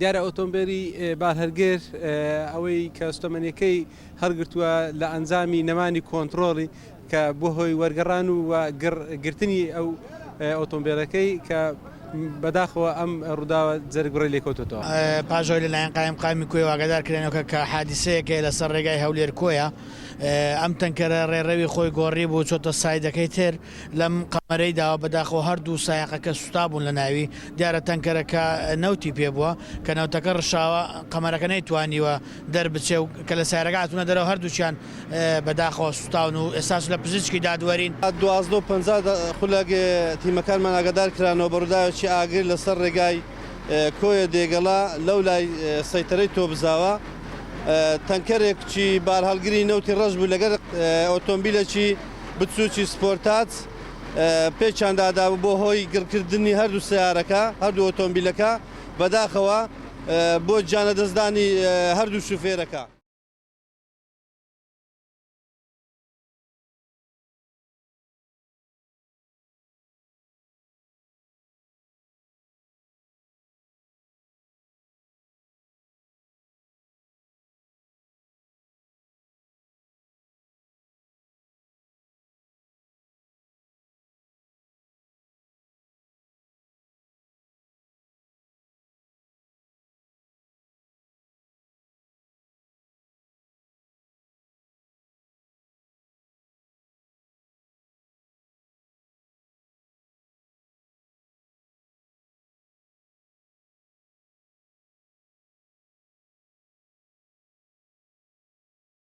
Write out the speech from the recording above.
دیارە ئۆتۆمبیلی بارهەرگێر ئەوەی کە ئەستۆمەنیەکەی هەرگرتووە لە ئەنجامی نەمانی کۆنتترۆڵی کە بۆ هۆی وەرگەڕان و گرتنی ئەو ئۆتۆمبیلەکەی کە بەداخەوە ئەم ڕووداوە جەرگڕی لێکەوتەوە. پاژۆی لەلایەن قایمی کوێ واگەدار کرێنەوە کە حادیسەیەکە لەسەر ڕێگای هەولێر کۆیە ئەم تەنکەرە ڕێڕەوی خۆی گۆڕی بوو چۆتە سایدەکەی تر لەم قەمەرەی داوە بەداخەوە هەردوو سایقەکە سوتا بوون لە ناوی دیارە تەنکەرەکە نەوتی پێ بووە کە نەوتەکە ڕشاوە قەمەرەکە نەیتوانیوە دەربچێ و کە لە سایرەکە هاتوونە دەرەوە هەردووچیان بەداخەوە سوتاون و ئێستاش لە پزیشکی دادوەرین. 1250 خولەک تیمەکانمان ئاگادار کرانەوە بەڕووداوێکی ئاگر لەسەر ڕێگای کۆیە دێگەڵا لەو لای سەیتەرەی تۆ بزاوە تەنکەرێکی بارهەڵگری نەوتی ڕەش بوو لەگەر ئۆتۆمبیلێکی بچووکی سپۆرتات پێچیان دادابوو بۆ هۆی گرکردنی هەردوو سیارەکە هەردوو ئۆتۆمبیلەکە بەداخەوە بۆ جانە دەستدانی هەردوو شوفێرەکە.